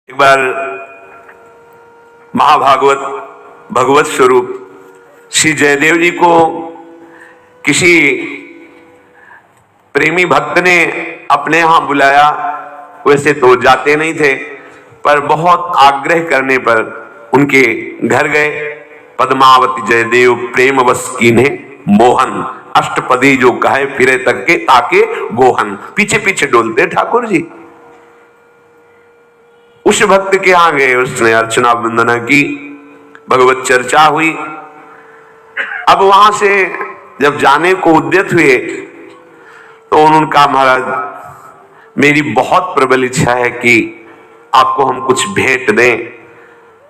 एक बार महाभागवत भगवत स्वरूप श्री जयदेव जी को किसी प्रेमी भक्त ने अपने यहां बुलाया। वैसे तो जाते नहीं थे, पर बहुत आग्रह करने पर उनके घर गए। पद्मावती जयदेव प्रेम बस कीन्हे मोहन, अष्टपदी जो कहे फिरे तक के ताके गोहन। पीछे पीछे डोलते ठाकुर जी। उस भक्त के यहां गए, उसने अर्चना वंदना की, भगवत चर्चा हुई। अब वहां से जब जाने को उद्यत हुए तो उन्होंने कहा, महाराज मेरी बहुत प्रबल इच्छा है कि आपको हम कुछ भेंट दें,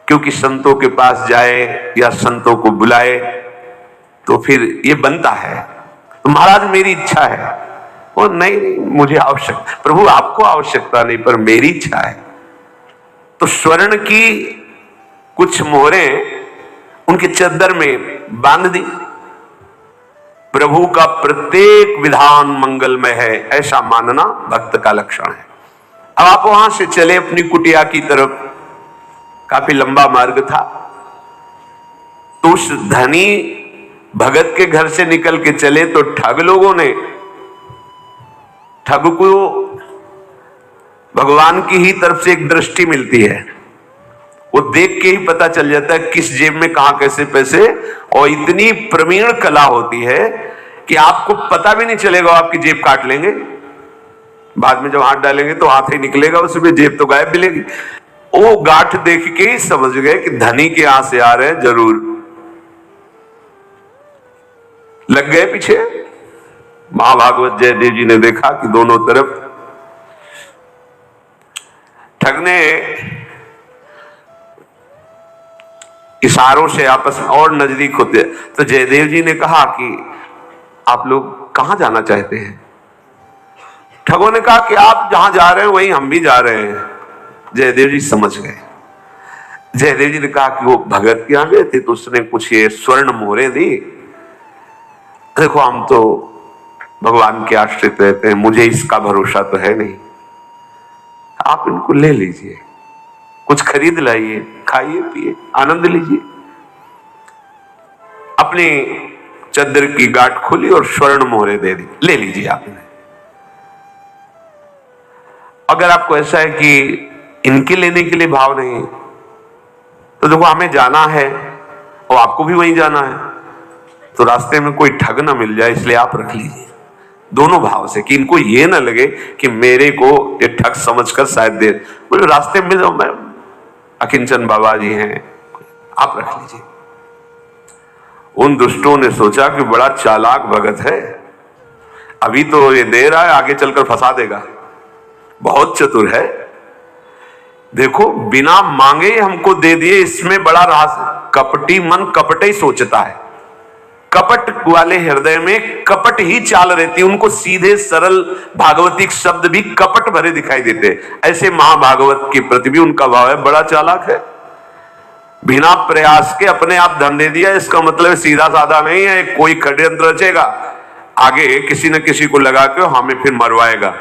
क्योंकि संतों के पास जाए या संतों को बुलाए तो फिर ये बनता है। तो महाराज मेरी इच्छा है। वो नहीं, मुझे आवश्यकता, प्रभु आपको आवश्यकता नहीं, पर मेरी इच्छा है। तो स्वर्ण की कुछ मोहरें उनके चद्दर में बांध दी। प्रभु का प्रत्येक विधान मंगलमय है, ऐसा मानना भक्त का लक्षण है। अब आप वहां से चले अपनी कुटिया की तरफ। काफी लंबा मार्ग था। तो उस धनी भगत के घर से निकल के चले तो ठग लोगों ने, ठग को भगवान की ही तरफ से एक दृष्टि मिलती है। वो देख के ही पता चल जाता है किस जेब में कहां कैसे पैसे, और इतनी प्रवीण कला होती है कि आपको पता भी नहीं चलेगा, आपकी जेब काट लेंगे। बाद में जब हाथ डालेंगे तो हाथ ही निकलेगा, उसमें जेब तो गायब मिलेगी। वो गांठ देख के ही समझ गए कि धनी के यहां से आ रहे हैं जरूर। लग गए पीछे। महाभागवत जयदेव जी ने देखा कि दोनों तरफ ठग ने इशारों से आपस में और नजदीक होते। तो जयदेव जी ने कहा कि आप लोग कहां जाना चाहते हैं? ठगों ने कहा कि आप जहां जा रहे हैं वहीं हम भी जा रहे हैं। जयदेव जी समझ गए। जयदेव जी ने कहा कि वो भगत के यहां गए थे तो उसने कुछ ये स्वर्ण मोहरें दी। देखो हम तो भगवान के आश्रित रहते हैं, मुझे इसका भरोसा तो है नहीं, आप इनको ले लीजिए, कुछ खरीद लाइए, खाइए पिए, आनंद लीजिए। अपनी चद्दर की गांठ खोली और स्वर्ण मोहरे दे दी, ले लीजिए आप इन्हें। अगर आपको ऐसा है कि इनके लेने के लिए भाव नहीं तो देखो हमें जाना है और आपको भी वहीं जाना है, तो रास्ते में कोई ठग ना मिल जाए, इसलिए आप रख लीजिए। दोनों भाव से कि इनको ये ना लगे कि मेरे को ये ठग समझकर शायद दे, बोले रास्ते में जो मैं अकिंचन बाबा जी हैं, आप रख लीजिए। उन दुष्टों ने सोचा कि बड़ा चालाक भगत है, अभी तो ये दे रहा है, आगे चलकर फंसा देगा, बहुत चतुर है। देखो बिना मांगे हमको दे दिए, इसमें बड़ा राज। कपटी मन कपट ही सोचता है। कपट वाले हृदय में कपट ही चाल रहती, उनको सीधे सरल भागवतिक शब्द भी कपट भरे दिखाई देते। ऐसे महाभागवत के प्रति भी उनका भाव है, बड़ा चालाक है। बिना प्रयास के अपने आप धन दे दिया, इसका मतलब सीधा साधा नहीं है, कोई षड्यंत्र रचेगा, आगे किसी न किसी को लगा के हमें फिर मरवाएगा।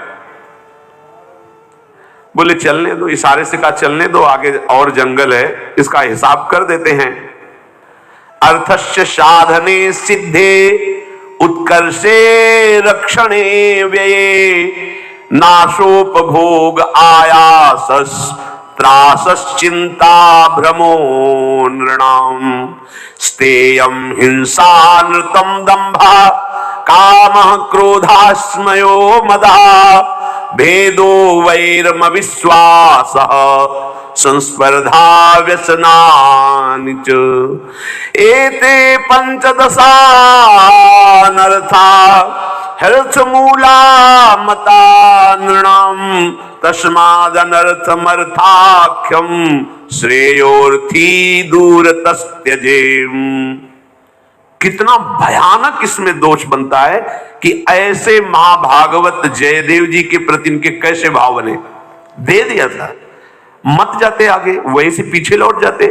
बोले चलने दो, इशारे से कहा चलने दो, आगे और जंगल है, इसका हिसाब कर देते हैं। अर्थस्य साधने सिद्धे उत्कर्षे रक्षणे व्यये नाशोपभोग आयासस् त्रासश्चिंता भ्रमो नृणाम स्तेयं हिंसा नृतं दंभा कामः क्रोधास्मयो मदः भेदो वैरम विश्वासः संस्पर्धा व्यसनानि च एते पंचदशानर्था हर्थमूला मता नृणाम तस्मादनर्थमर्थाख्यम श्रेयोर्थी दूरतस्त्यजेम। कितना भयानक इसमें दोष बनता है कि ऐसे महाभागवत जयदेव जी के प्रति इनके कैसे भाव बने। दे दिया था, मत जाते आगे, वहीं से पीछे लौट जाते।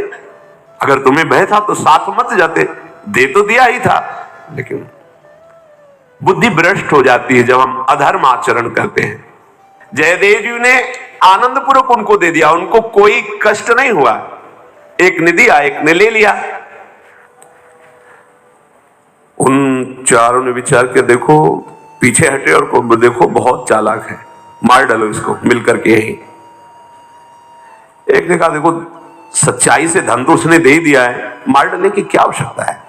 अगर तुम्हें भय था तो साथ मत जाते, दे तो दिया ही था। लेकिन बुद्धि भ्रष्ट हो जाती है जब हम अधर्म आचरण करते हैं। जयदेव जी ने आनंद पूर्वक उनको दे दिया, उनको कोई कष्ट नहीं हुआ। एक ने दिया, एक ने ले लिया। उन चारों ने विचार किया, देखो पीछे हटे और को देखो बहुत चालाक है, मार डालो इसको मिलकर के यही। एक ने कहा देखो सच्चाई से धन तो उसने दे ही दिया है, मार डालने की क्या आवश्यकता है,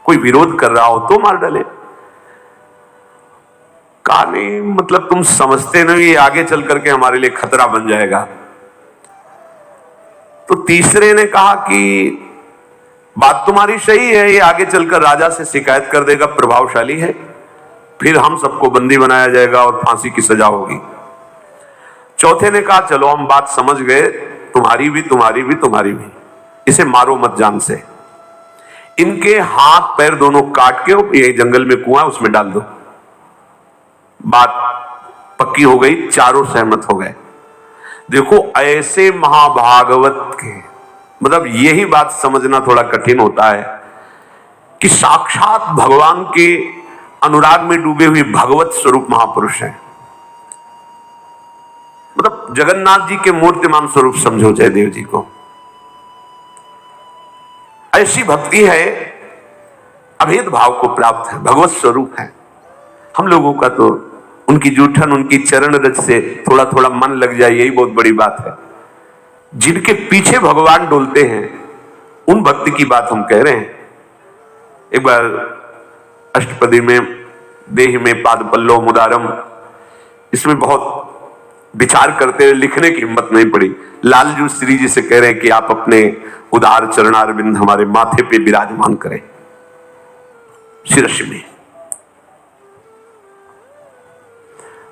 कोई विरोध कर रहा हो तो मार डाले। कहा नहीं, मतलब तुम समझते नहीं ये आगे चल करके हमारे लिए खतरा बन जाएगा। तो तीसरे ने कहा कि बात तुम्हारी सही है, ये आगे चलकर राजा से शिकायत कर देगा, प्रभावशाली है, फिर हम सबको बंदी बनाया जाएगा और फांसी की सजा होगी। चौथे ने कहा चलो हम बात समझ गए, तुम्हारी भी तुम्हारी भी तुम्हारी भी, इसे मारो मत जान से। इनके हाथ पैर दोनों काट के ये जंगल में कुआं उसमें डाल दो। बात पक्की हो गई, चारों सहमत हो गए। देखो ऐसे महाभागवत के मतलब यही बात समझना थोड़ा कठिन होता है कि साक्षात भगवान के अनुराग में डूबे हुए भगवत स्वरूप महापुरुष हैं। मतलब जगन्नाथ जी के मूर्तिमान स्वरूप समझो जयदेव जी को। ऐसी भक्ति है, अभेद भाव को प्राप्त है, भगवत स्वरूप है। हम लोगों का तो उनकी जूठन, उनकी चरण रज से थोड़ा थोड़ा मन लग जाए, यही बहुत बड़ी बात है। जिनके पीछे भगवान डोलते हैं उन भक्ति की बात हम कह रहे हैं। एक बार अष्टपदी में देह में पाद पल्लव मुदारम, इसमें बहुत विचार करते हुए लिखने की हिम्मत नहीं पड़ी। लालजू श्री जी से कह रहे हैं कि आप अपने उदार चरणारविंद हमारे माथे पे विराजमान करें शिरश में।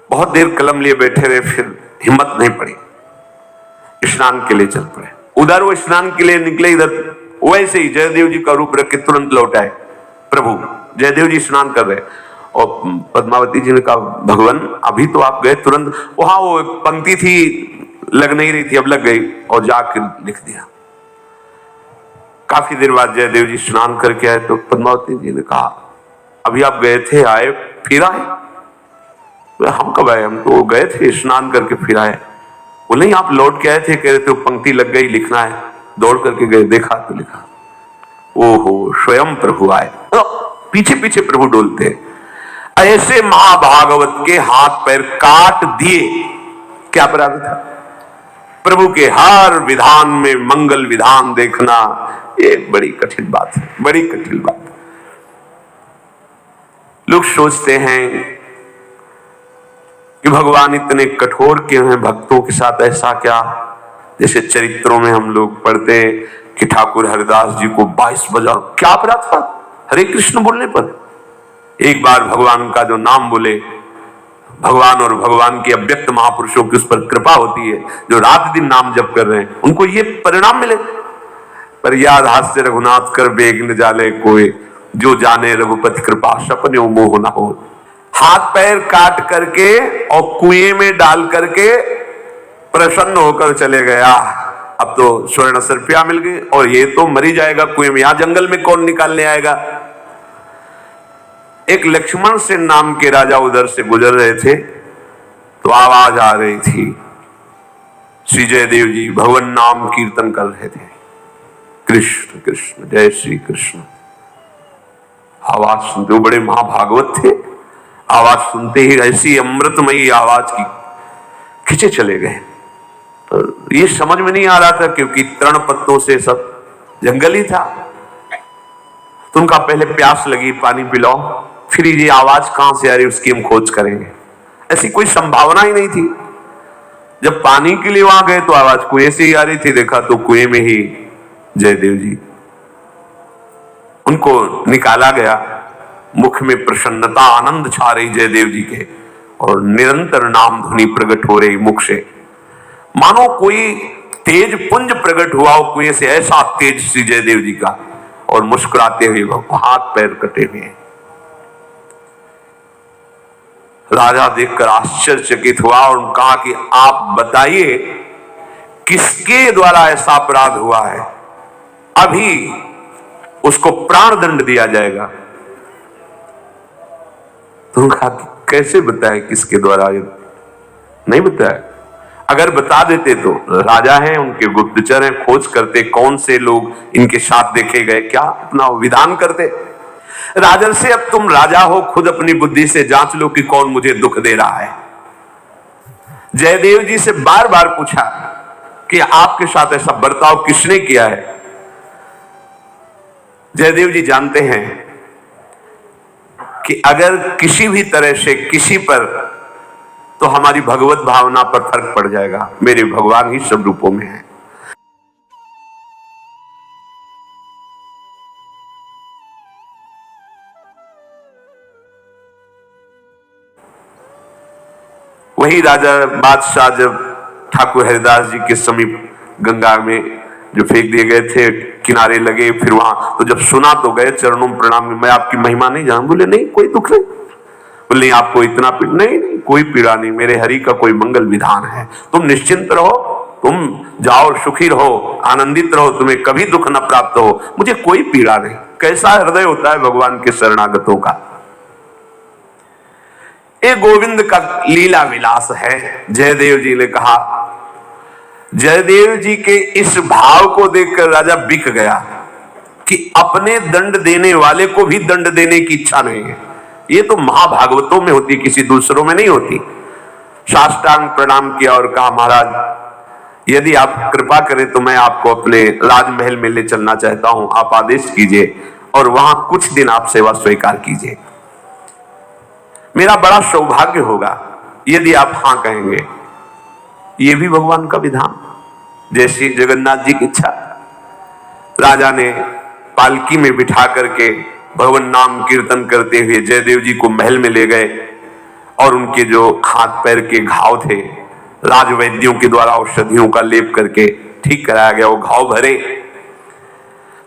बहुत देर कलम लिए बैठे रहे, फिर हिम्मत नहीं पड़ी, स्नान के लिए चल पड़े। उधर वो स्नान के लिए निकले, इधर वैसे ही जयदेव जी का रूप रख के तुरंत लौट आए प्रभु। जयदेव जी स्नान कर रहे और पद्मावती जी ने कहा भगवान अभी तो आप गए तुरंत, वहां वो एक पंक्ति थी लग नहीं रही थी, अब लग गई और जाकर लिख दिया। काफी देर बाद जयदेव जी स्नान करके आए तो पद्मावती जी ने कहा अभी आप गए थे, आए फिर आए? हम कब आए, हम तो गए थे स्नान करके फिर आए। बोले नहीं आप लौट के आए थे, कह रहे थे पंक्ति लग गई लिखना है, दौड़ करके गए, देखा तो लिखा। ओहो स्वयं प्रभु आए, तो पीछे पीछे प्रभु डोलते। ऐसे महाभागवत के हाथ पैर काट दिए, क्या अपराध था? प्रभु के हर विधान में मंगल विधान देखना एक बड़ी कठिन बात है, बड़ी कठिन बात। लोग सोचते हैं कि भगवान इतने कठोर क्यों हैं भक्तों के साथ, ऐसा क्या? जैसे चरित्रों में हम लोग पढ़ते कि ठाकुर हरिदास जी को 22 बजा, क्या अपराध था हरे कृष्ण बोलने पर? एक बार भगवान का जो नाम बोले, भगवान और भगवान के अव्यक्त महापुरुषों की उस पर कृपा होती है, जो रात दिन नाम जप कर रहे हैं उनको ये परिणाम मिले। पर याद हास्य रघुनाथ कर बेग न जाले कोई, जो जाने रघुपति कृपा सपने मोह न हो। हाथ पैर काट करके और कुएं में डाल करके प्रसन्न होकर चले गया। अब तो स्वर्ण सर्पिया मिल गई और ये तो मरी जाएगा कुएं में, यहां जंगल में कौन निकालने आएगा? एक लक्ष्मण से नाम के राजा उधर से गुजर रहे थे तो आवाज आ रही थी, श्री जयदेव जी भगवान नाम कीर्तन कर रहे थे, कृष्ण कृष्ण जय श्री कृष्ण। आवाज सुनते, वो बड़े महाभागवत थे, आवाज सुनते ही ऐसी अमृतमयी आवाज की खिंचे चले गए। तो ये समझ में नहीं आ रहा था क्योंकि तृण पत्तों से सब जंगल ही था। तो उनका पहले प्यास लगी, पानी पिलाओ, फिर ये आवाज कहां से आ रही उसकी हम खोज करेंगे। ऐसी कोई संभावना ही नहीं थी। जब पानी के लिए वहां गए तो आवाज कुएं से ही आ रही थी, देखा तो कुएं में ही जयदेव जी। उनको निकाला गया, मुख में प्रसन्नता आनंद छा रही जयदेव जी के और निरंतर नाम ध्वनि प्रकट हो रही मुख से, मानो कोई तेज पुंज प्रकट हुआ हो कुएं से, ऐसा तेज श्री जयदेव जी का। और मुस्कुराते हुए हाथ पैर कटे हुए। राजा देखकर आश्चर्यचकित हुआ और कहा कि आप बताइए किसके द्वारा ऐसा अपराध हुआ है, अभी उसको प्राण दंड दिया जाएगा। तो कहा कि कैसे बताए किसके द्वारा? नहीं बताया। अगर बता देते तो राजा हैं, उनके गुप्तचर हैं, खोज करते कौन से लोग इनके साथ देखे गए, क्या अपना विधान करते। राजन से अब तुम राजा हो, खुद अपनी बुद्धि से जांच लो कि कौन मुझे दुख दे रहा है। जयदेव जी से बार बार पूछा कि आपके साथ ऐसा बर्ताव किसने किया है। जयदेव जी जानते हैं कि अगर किसी भी तरह से किसी पर, तो हमारी भगवत भावना पर फर्क पड़ जाएगा। मेरे भगवान ही सब रूपों में है। वही राजा बादशाह जब ठाकुर हरिदास जी के समीप गंगा में जो फेंक दिए गए थे, किनारे लगे, फिर वहां तो जब सुना तो गए चरणों में प्रणाम, मैं आपकी महिमा नहीं जानूं। बोले नहीं, कोई दुख नहीं। बोले आपको इतना नहीं, नहीं कोई पीड़ा नहीं, मेरे हरि का कोई मंगल विधान है, तुम निश्चिंत रहो, तुम जाओ, सुखी रहो, आनंदित रहो, तुम्हें कभी दुख न प्राप्त हो, मुझे कोई पीड़ा नहीं। कैसा हृदय होता है भगवान के शरणागतों का। ये गोविंद का लीला विलास है। जयदेव जी ने कहा, जयदेव जी के इस भाव को देखकर राजा बिक गया कि अपने दंड देने वाले को भी दंड देने की इच्छा नहीं है। ये तो महाभागवतों में होती, किसी दूसरों में नहीं होती। साष्टांग प्रणाम किया और कहा, महाराज यदि आप कृपा करें तो मैं आपको अपने राजमहल में ले चलना चाहता हूं, आप आदेश कीजिए और वहां कुछ दिन आप सेवा स्वीकार कीजिए। मेरा बड़ा सौभाग्य होगा यदि आप हां कहेंगे। ये भी भगवान का विधान, जैसी जगन्नाथ जी की इच्छा। राजा ने पालकी में बिठा करके भगवान नाम कीर्तन करते हुए जयदेव जी को महल में ले गए और उनके जो हाथ पैर के घाव थे, राजवैद्यों के द्वारा औषधियों का लेप करके ठीक कराया गया। वो घाव भरे।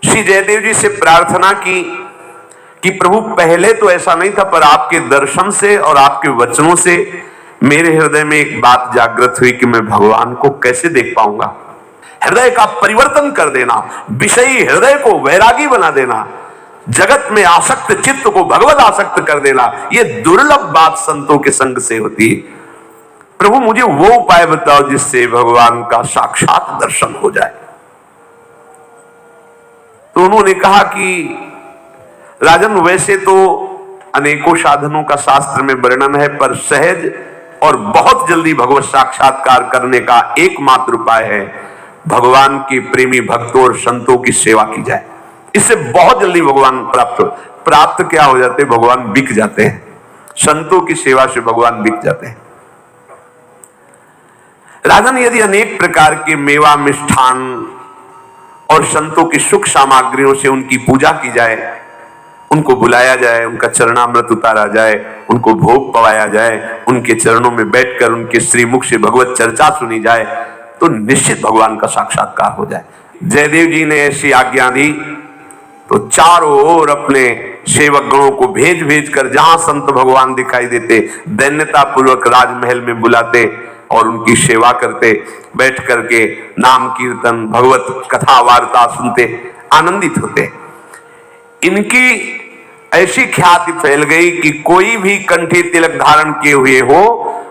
श्री जयदेव जी से प्रार्थना की कि प्रभु पहले तो ऐसा नहीं था, पर आपके दर्शन से और आपके वचनों से मेरे हृदय में एक बात जागृत हुई कि मैं भगवान को कैसे देख पाऊंगा। हृदय का परिवर्तन कर देना, विषयी हृदय को वैरागी बना देना, जगत में आसक्त चित्त को भगवत आसक्त कर देना, यह दुर्लभ बात संतों के संग से होती है। प्रभु मुझे वो उपाय बताओ जिससे भगवान का साक्षात दर्शन हो जाए। तो उन्होंने कहा कि राजन, वैसे तो अनेकों साधनों का शास्त्र में वर्णन है, पर सहज और बहुत जल्दी भगवत साक्षात्कार करने का एकमात्र उपाय है भगवान के प्रेमी भक्तों और संतों की सेवा की जाए। इससे बहुत जल्दी भगवान प्राप्त क्या हो जाते, भगवान बिक जाते हैं। संतों की सेवा से भगवान बिक जाते हैं। राजन, यदि अनेक प्रकार के मेवा मिष्ठान और संतों की सुख सामग्रियों से उनकी पूजा की जाए, उनको बुलाया जाए, उनका चरणामृत उतारा जाए, उनको भोग पवाया जाए, उनके चरणों में बैठकर उनके श्रीमुख से भगवत चर्चा सुनी जाए, तो निश्चित भगवान का साक्षात्कार हो जाए। जयदेव जी ने ऐसी आज्ञा दी तो चारों ओर अपने सेवक गणों को भेज भेज कर जहां संत भगवान दिखाई देते दैन्यता पूर्वक राजमहल में बुलाते और उनकी सेवा करते, बैठ करके नाम कीर्तन भगवत कथा वार्ता सुनते, आनंदित होते। इनकी ऐसी ख्याति फैल गई कि कोई भी कंठी तिलक धारण किए हुए हो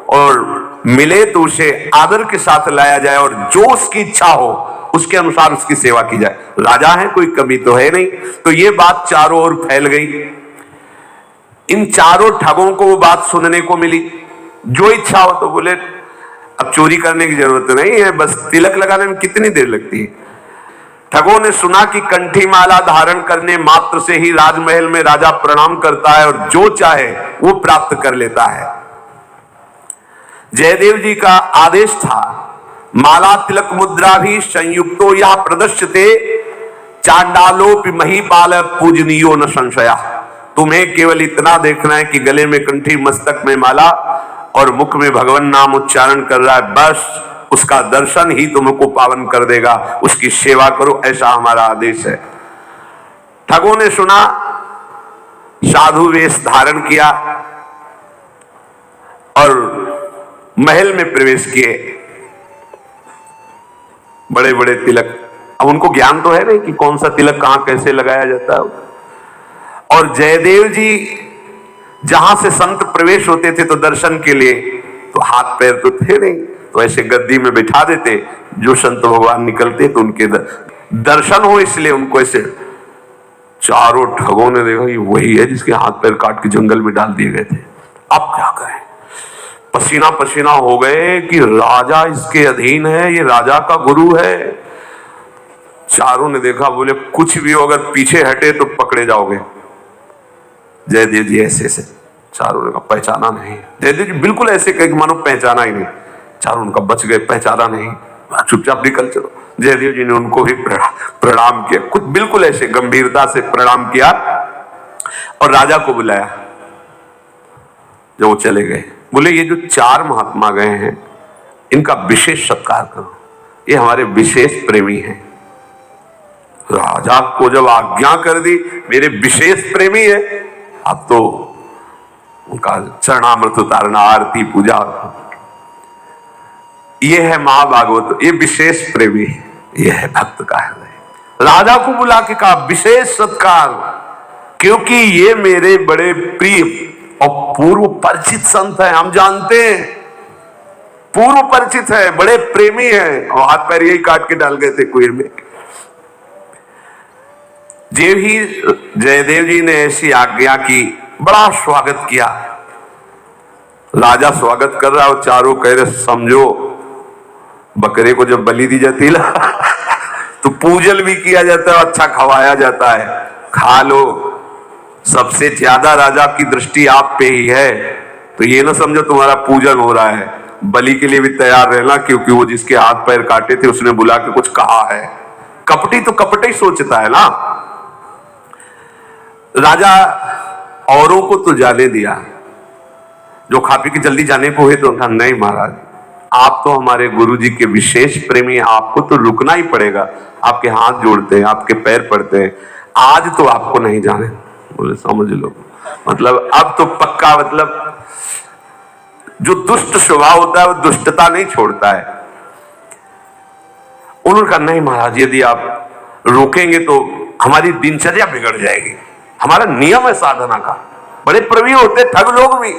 और मिले तो उसे आदर के साथ लाया जाए और जो उसकी इच्छा हो उसके अनुसार उसकी सेवा की जाए। राजा है, कोई कमी तो है नहीं। तो ये बात चारों ओर फैल गई। इन चारों ठगों को वो बात सुनने को मिली। जो इच्छा हो तो बोले अब चोरी करने की जरूरत नहीं है, बस तिलक लगाने में कितनी देर लगती है। ठगों ने सुना कि कंठी माला धारण करने मात्र से ही राजमहल में राजा प्रणाम करता है और जो चाहे वो प्राप्त कर लेता है। जयदेव जी का आदेश था, माला तिलक मुद्रा भी संयुक्तो या प्रदर्श्यते चांडालोपि महीपाल पूजनीयो न संशया। तुम्हें केवल इतना देखना है कि गले में कंठी, मस्तक में माला और मुख में भगवान नाम उच्चारण कर रहा है, बस उसका दर्शन ही तुमको पावन कर देगा। उसकी सेवा करो, ऐसा हमारा आदेश है। ठगों ने सुना, साधु वेश धारण किया और महल में प्रवेश किए। बड़े बड़े तिलक, अब उनको ज्ञान तो है नहीं कि कौन सा तिलक कहां कैसे लगाया जाता है। और जयदेव जी जहां से संत प्रवेश होते थे तो दर्शन के लिए तो हाथ पैर तो थे नहीं, तो ऐसे गद्दी में बैठा देते, जो संत भगवान निकलते तो उनके दर्शन हो, इसलिए उनको ऐसे चारों ठगों ने देखा ये वही है जिसके हाथ पैर काट के जंगल में डाल दिए गए थे। अब क्या करें, पसीना पसीना हो गए कि राजा इसके अधीन है, ये राजा का गुरु है। चारों ने देखा, बोले कुछ भी हो, अगर पीछे हटे तो पकड़े जाओगे। जयदेव जी ऐसे ऐसे, चारों ने कहा पहचाना नहीं। जयदेव जी बिल्कुल ऐसे कहे कि मानो पहचाना ही नहीं। चारों उनका बच गए, पहचाना नहीं, चुपचाप निकल चलो। जयदेव जी ने उनको भी प्रणाम किया, कुछ बिल्कुल ऐसे गंभीरता से प्रणाम किया और राजा को बुलाया। जब वो चले गए, बोले ये जो 4 महात्मा गए हैं इनका विशेष सत्कार करो, ये हमारे विशेष प्रेमी हैं। राजा को जब आज्ञा कर दी, मेरे विशेष प्रेमी है, अब तो उनका चरणामृत उतारना, आरती पूजा, ये है महाभागवत, ये विशेष प्रेमी, ये है भक्त का हृदय। राजा को बुला के कहा विशेष सत्कार, क्योंकि ये मेरे बड़े प्रिय और पूर्व परिचित संत है, हम जानते हैं, पूर्व परिचित है, बड़े प्रेमी है, और हाथ पैर यही काट के डाल गए थे कुएं में। जब ही जयदेव जी ने ऐसी आज्ञा की, बड़ा स्वागत किया। राजा स्वागत कर रहा, और चारों कह रहे समझो बकरे को जब बलि दी जाती है तो पूजन भी किया जाता है, अच्छा खवाया जाता है, खा लो। सबसे ज्यादा राजा की दृष्टि आप पे ही है, तो ये ना समझो तुम्हारा पूजन हो रहा है, बलि के लिए भी तैयार रहना, क्योंकि वो जिसके हाथ पैर काटे थे उसने बुला के कुछ कहा है। कपटी तो कपट ही सोचता है ना। राजा औरों को तो जाने दिया, जो खा पी के जल्दी जाने को है तो कहा नहीं महाराज, आप तो हमारे गुरु जी के विशेष प्रेमी, आपको तो रुकना ही पड़ेगा, आपके हाथ जोड़ते हैं, आपके पैर पड़ते हैं, आज तो आपको नहीं जाने। बोले समझ लो, मतलब अब तो पक्का, मतलब जो दुष्ट स्वभाव होता है वो दुष्टता नहीं छोड़ता है। उन्होंने कहा नहीं महाराज, यदि आप रोकेंगे तो हमारी दिनचर्या बिगड़ जाएगी, हमारा नियम है साधना का, बड़े प्रवीण होते ठग लोग भी,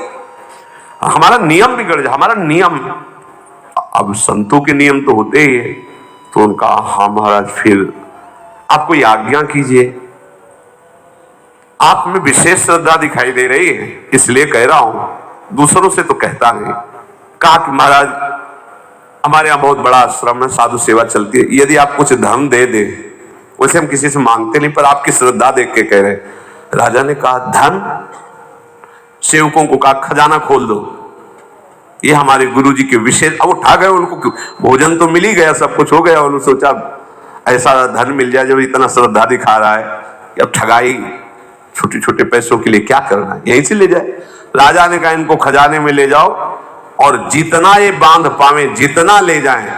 हमारा नियम बिगड़ जाए, हमारा नियम। अब संतों के नियम तो होते ही है। तो उनका हाँ महाराज, फिर आप कोई आज्ञा कीजिए, आप में विशेष श्रद्धा दिखाई दे रही है इसलिए कह रहा हूं, दूसरों से तो कहता नहीं। कहा कि महाराज हमारे यहाँ बहुत बड़ा आश्रम है, साधु सेवा चलती है, यदि आप कुछ धन दे दे, वैसे हम किसी से मांगते नहीं, पर आपकी श्रद्धा देख के कह रहे। राजा ने कहा धन, सेवकों को कहा खजाना खोल दो, ये हमारे गुरुजी के विशेष। अब उठा गए, उनको भोजन तो मिल ही गया, सब कुछ हो गया, उन्होंने सोचा ऐसा धन मिल जाए, जब इतना श्रद्धा दिखा रहा है कि अब ठगाई छोटे छोटे पैसों के लिए क्या करना है, यहीं से ले जाए। राजा ने कहा इनको खजाने में ले जाओ, और जितना ये बांध पावे, जितना ले जाएं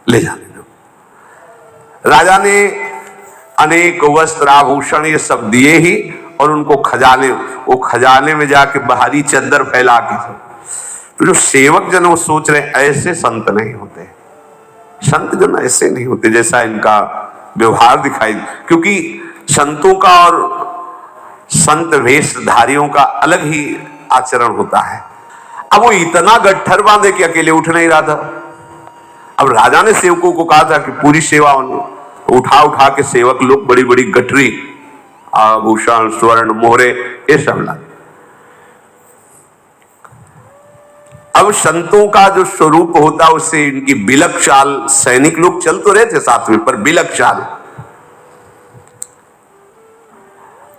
ले जाने दो। राजा ने अनेक वस्त्र आभूषण ये सब दिए ही, और उनको खजाने, वो खजाने में जाके बाहरी चद्दर फैला के। तो जो सेवक जन वो सोच रहे ऐसे संत नहीं होते, संत जन ऐसे नहीं होते जैसा इनका व्यवहार दिखाई, क्योंकि संतों का और संत वेशधारियों का अलग ही आचरण होता है। अब वो इतना गट्ठर बांधे कि अकेले उठ नहीं रहा था। अब राजा ने सेवकों को कहा था कि पूरी सेवा उठा उठा के सेवक लोग बड़ी बड़ी गठरी, आभूषण, स्वर्ण, मोहरे, ये सब ला। अब संतों का जो स्वरूप होता उससे इनकी बिलक चाल, सैनिक लोग चल तो रहे थे साथ में, पर बिलक चाल।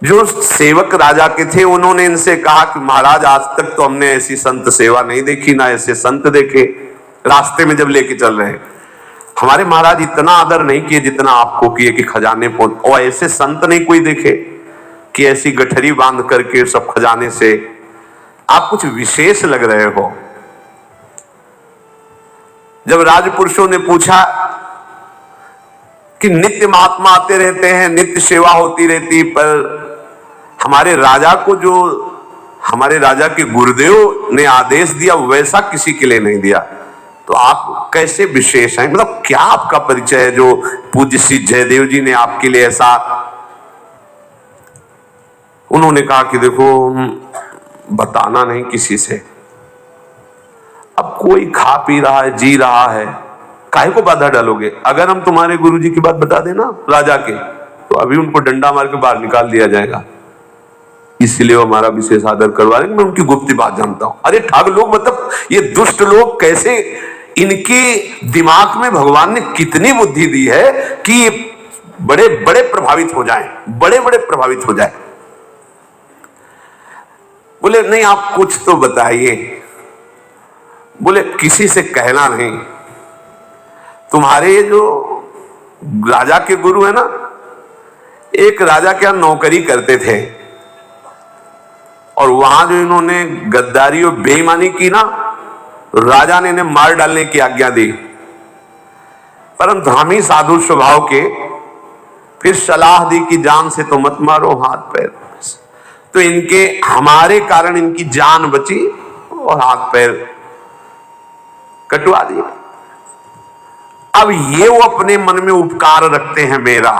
जो सेवक राजा के थे उन्होंने इनसे कहा कि महाराज आज तक तो हमने ऐसी संत सेवा नहीं देखी, ना ऐसे संत देखे। रास्ते में जब लेके चल रहे, हमारे महाराज इतना आदर नहीं किए जितना आपको किए कि खजाने पहुंच, और ऐसे संत नहीं कोई देखे कि ऐसी गठरी बांध करके सब खजाने से, आप कुछ विशेष लग रहे हो। जब राजपुरुषों ने पूछा कि नित्य महात्मा आते रहते हैं, नित्य सेवा होती रहती, पर हमारे राजा को, जो हमारे राजा के गुरुदेव ने आदेश दिया वैसा किसी के लिए नहीं दिया, तो आप कैसे विशेष हैं, मतलब क्या आपका परिचय है जो पूज्य श्री जयदेव जी ने आपके लिए ऐसा। उन्होंने कहा कि देखो बताना नहीं किसी से, अब कोई खा पी रहा है, जी रहा है, काहे को बाधा डालोगे? अगर हम तुम्हारे गुरुजी की बात बता देना राजा के, तो अभी उनको डंडा मार के बाहर निकाल दिया जाएगा। इसलिए वो हमारा विशेष आदर करवा रहे हैं। मैं उनकी गुप्त बात जानता हूं। अरे ठग लोग, मतलब ये दुष्ट लोग कैसे, इनके दिमाग में भगवान ने कितनी बुद्धि दी है कि ये बड़े बड़े प्रभावित हो जाएं, बड़े बड़े प्रभावित हो जाएं। बोले नहीं आप कुछ तो बताइए। बोले किसी से कहना नहीं। तुम्हारे जो राजा के गुरु है ना, एक राजा के यहां नौकरी करते थे और वहां जो इन्होंने गद्दारी और बेईमानी की ना, राजा ने इन्हें मार डालने की आज्ञा दी। परंतु हम ही साधु स्वभाव के फिर सलाह दी कि जान से तो मत मारो, हाथ पैर। तो इनके हमारे कारण इनकी जान बची और हाथ पैर कटवा दिए। अब ये वो अपने मन में उपकार रखते हैं मेरा,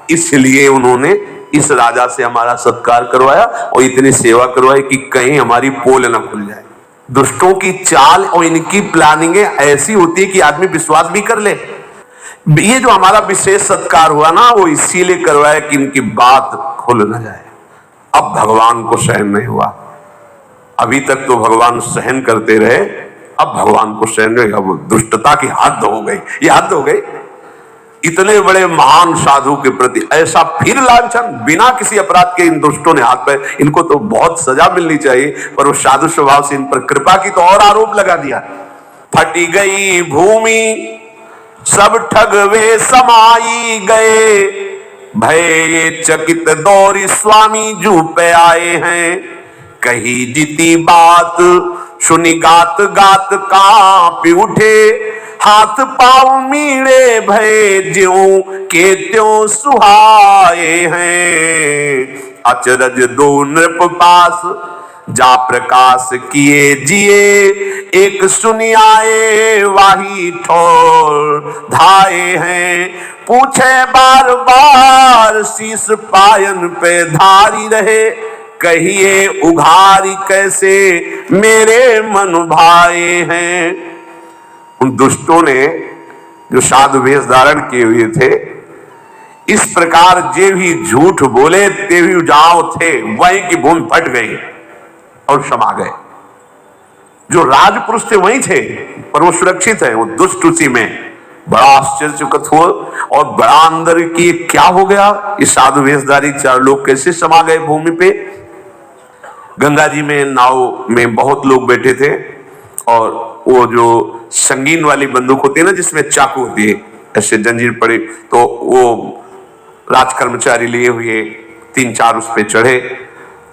इसलिए उन्होंने इस राजा से हमारा सत्कार करवाया और इतनी सेवा करवाई कि कहीं हमारी पोल न खुल जाए। दुष्टों की चाल और इनकी प्लानिंग ऐसी होती है कि आदमी विश्वास भी कर ले। ये जो हमारा विशेष सत्कार हुआ ना, वो इसीलिए करवाया कि इनकी बात खुल न जाए। अब भगवान को सहन नहीं हुआ। अभी तक तो भगवान सहन करते रहे, अब भगवान को सहन नहीं। अब दुष्टता की हद हो गई, ये हद हो गई। इतने बड़े महान साधु के प्रति ऐसा फिर लांछन, बिना किसी अपराध के इन दुष्टों ने हाथ पे, इनको तो बहुत सजा मिलनी चाहिए, पर वो साधु स्वभाव से इन पर कृपा की तो और आरोप लगा दिया। फटी गई भूमि सब ठग वे समाई गए, भय चकित दौरी स्वामी जू पे आए हैं। कही जीती बात सुनी गात गात कांपी उठे, हाथ पांव मीड़े भय ज्यों के त्यों सुहाए हैं। अचरज दो नृप पास जा प्रकाश किए जिए, एक सुनियाए वाही ठोर धाए हैं। पूछे बार बार शीश पायन पे धारी रहे, कहिए उघारी कैसे मेरे मन भाए हैं। उन दुष्टों ने जो साधु वेश धारण किए हुए थे, इस प्रकार जे भी झूठ बोले ते भी जाओ थे, वहीं की भूमि फट गई और समा गए। जो राजपुरुष थे वहीं थे, पर वो सुरक्षित है, वो दुष्ट उसी में। बड़ा आश्चर्यचकित हुआ और बड़ा अंदर की क्या हो गया, इस साधु वेशधारी चार लोग कैसे समा गए भूमि पे। गंगा जी में नाव में बहुत लोग बैठे थे और वो जो संगीन वाली बंदूक होती है ना, जिसमें चाकू होती है, ऐसे जंजीर पड़े, तो वो राज कर्मचारी लिए हुए 3-4 उस पे चढ़े।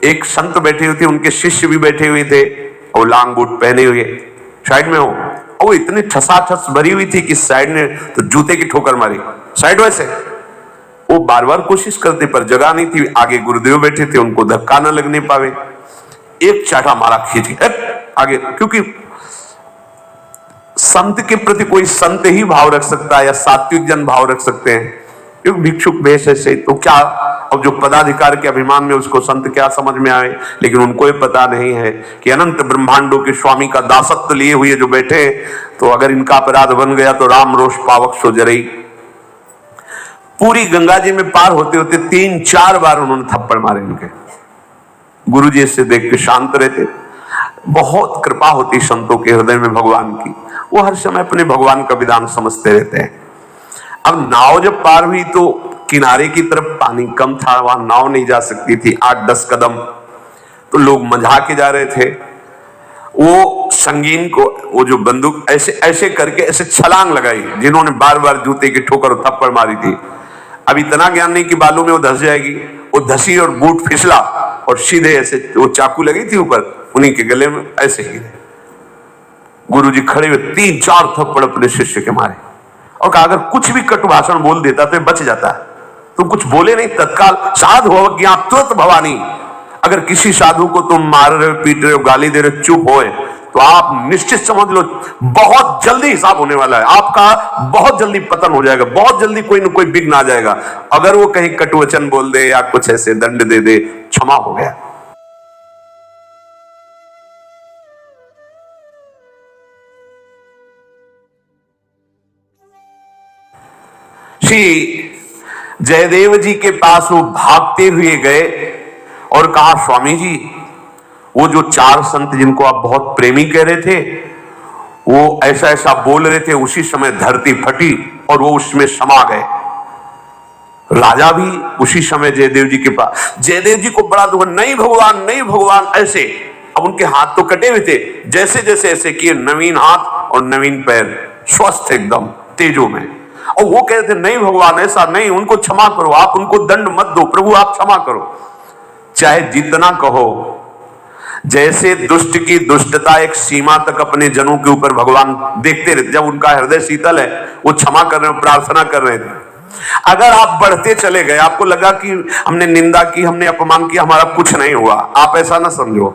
एक संत बैठे हुए थे, उनके शिष्य भी बैठे हुए थे और लांग बूट पहने हुए साइड में हो, और वो इतनी ठसाठस भरी हुई थी कि साइड ने तो जूते की ठोकर मारी साइड वैसे। वो बार बार कोशिश करते पर जगह नहीं थी। आगे गुरुदेव बैठे थे, उनको धक्का न लगने पावे, एक चाटा मारा खींच के आगे। क्योंकि संत के प्रति कोई संत ही भाव रख सकता है या सात्विक जन भाव रख सकते हैं, क्योंकि भिक्षुक वेश ऐसे तो क्या, अब जो पदाधिकार के अभिमान में उसको संत क्या समझ में आए। लेकिन उनको ये पता नहीं है कि अनंत ब्रह्मांडों के स्वामी का दासत्व लिए हुए जो बैठे, तो अगर इनका अपराध बन गया तो राम रोष पावक सो जरई। पूरी गंगा जी में पार होते होते 3-4 बार उन्होंने थप्पड़ मारे इनके। गुरु जी इससे देख के शांत रहते। बहुत कृपा होती संतों के हृदय में भगवान की, वो हर समय अपने भगवान का विधान समझते रहते हैं। अब नाव जब पार हुई तो किनारे की तरफ पानी कम था, वहां नाव नहीं जा सकती थी 8-10 कदम, तो लोग मजा के जा रहे थे। वो संगीन को वो जो बंदूक ऐसे ऐसे करके ऐसे छलांग लगाई, जिन्होंने बार बार जूते की ठोकर थप्पड़ मारी थी। अब इतना ज्ञान नहीं कि बालू में वो धस जाएगी, वो धसी और बूट फिसला और सीधे ऐसे वो चाकू लगी थी ऊपर, उन्हीं के गले में ऐसे ही। गुरुजी खड़े हुए 3-4 थप्पड़ अपने शिष्य के मारे और कहा अगर कुछ भी कटु भाषण बोल देता तो बच जाता है। तुम कुछ बोले नहीं, तत्काल साधु हो ज्ञा तुरंत भवानी। अगर किसी साधु को तुम मार रहे हो, पीट रहे हो, गाली दे रहे हो, चुप होए, तो आप निश्चित समझ लो बहुत जल्दी हिसाब होने वाला है आपका, बहुत जल्दी पतन हो जाएगा, बहुत जल्दी कोई न कोई विघ्न आ जाएगा। अगर वो कहीं कटु वचन बोल दे या कुछ ऐसे दंड दे दे, क्षमा हो गया। ऋषि जयदेव जी के पास वो भागते हुए गए और कहा, स्वामी जी, वो जो 4 संत जिनको आप बहुत प्रेमी कह रहे थे, वो ऐसा ऐसा बोल रहे थे, उसी समय धरती फटी और वो उसमें समा गए। राजा भी उसी समय जयदेव जी के पास, जयदेव जी को बड़ा दुख, नहीं भगवान, नहीं भगवान, ऐसे। अब उनके हाथ तो कटे हुए थे, जैसे जैसे ऐसे किए, नवीन हाथ और नवीन पैर, स्वस्थ एकदम तेजो में। और वो कहते थे, नहीं भगवान, ऐसा नहीं, उनको क्षमा करो, आप उनको दंड मत दो, प्रभु आप क्षमा करो। चाहे जितना कहो, जैसे दुष्ट की दुष्टता एक सीमा तक अपने जनों के ऊपर भगवान देखते रहते, जब उनका हृदय शीतल है, वो क्षमा कर रहे, प्रार्थना कर रहे थे। अगर आप बढ़ते चले गए, आपको लगा कि हमने निंदा की, हमने अपमान किया, हमारा कुछ नहीं हुआ, आप ऐसा ना समझो,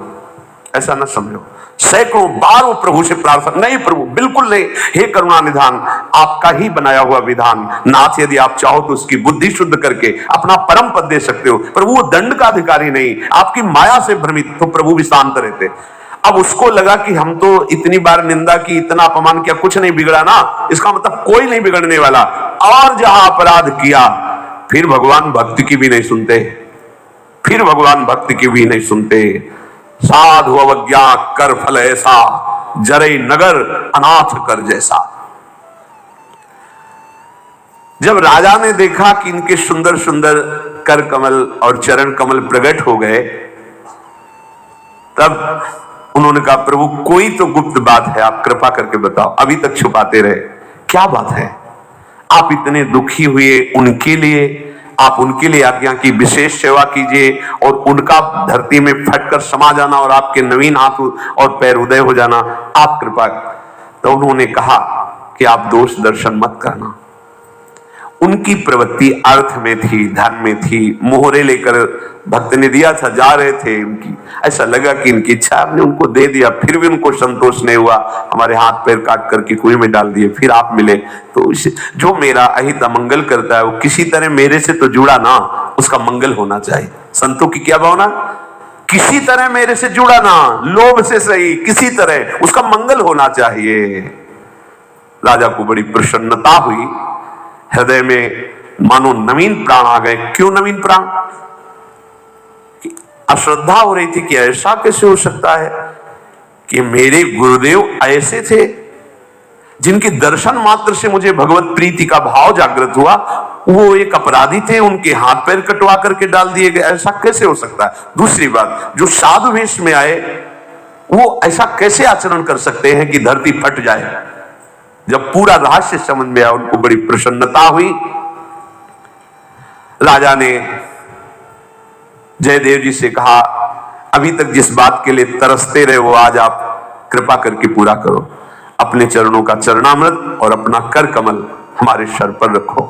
ऐसा ना समझो। सैकड़ों बार वो प्रभु से प्रार्थना, नहीं प्रभु बिल्कुल नहीं, हे करुणा निधान, आपका ही बनाया हुआ विधान, नाथ यदि आप चाहो तो उसकी बुद्धि शुद्ध करके अपना परम पद दे सकते हो। प्रभु वो दंड का अधिकारी नहीं, आपकी माया से भ्रमित, तो प्रभु भी शांत रहते। अब उसको लगा कि हम तो इतनी बार निंदा की, इतना अपमान किया, कुछ नहीं बिगड़ा ना, इसका मतलब कोई नहीं बिगड़ने वाला। और जहां अपराध किया, फिर भगवान भक्ति की भी नहीं सुनते, फिर भगवान भक्ति की भी नहीं सुनते। साधु अवज्ञा कर फल ऐसा, जरे नगर अनाथ कर जैसा। जब राजा ने देखा कि इनके सुंदर सुंदर कर कमल और चरण कमल प्रकट हो गए, तब उन्होंने कहा, प्रभु कोई तो गुप्त बात है, आप कृपा करके बताओ, अभी तक छुपाते रहे, क्या बात है? आप इतने दुखी हुए उनके लिए, आप उनके लिए आज्ञा की विशेष सेवा कीजिए और उनका धरती में फटकर समा जाना और आपके नवीन हाथ और पैर उदय हो जाना, आप कृपा। तो उन्होंने कहा कि आप दोष दर्शन मत करना। उनकी प्रवृत्ति अर्थ में थी, धन में थी, मोहरे लेकर भक्त ने दिया था, जा रहे थे, उनकी ऐसा लगा कि इनकी इच्छा, आपने उनको दे दिया, फिर भी उनको संतोष नहीं हुआ, हमारे हाथ पैर काट करके कुएं में डाल दिए, फिर आप मिले। तो जो मेरा अहित अमंगल करता है, वो किसी तरह मेरे से तो जुड़ा ना, उसका मंगल होना चाहिए। संतों की क्या भावना, किसी तरह मेरे से जुड़ा ना, लोभ से सही, किसी तरह उसका मंगल होना चाहिए। राजा को बड़ी प्रसन्नता हुई, हृदय में मानो नवीन प्राण आ गए। क्यों नवीन प्राण? अश्रद्धा हो रही थी कि ऐसा कैसे हो सकता है कि मेरे गुरुदेव ऐसे थे, जिनके दर्शन मात्र से मुझे भगवत प्रीति का भाव जागृत हुआ, वो एक अपराधी थे, उनके हाथ पैर कटवा करके डाल दिए गए, ऐसा कैसे हो सकता है? दूसरी बात, जो साधु वेश में आए, वो ऐसा कैसे आचरण कर सकते हैं कि धरती फट जाए? जब पूरा रहस्य समझ में आया, उनको बड़ी प्रसन्नता हुई। राजा ने जयदेव जी से कहा, अभी तक जिस बात के लिए तरसते रहे, वो आज आप कृपा करके पूरा करो। अपने चरणों का चरणामृत और अपना कर कमल हमारे सर पर रखो।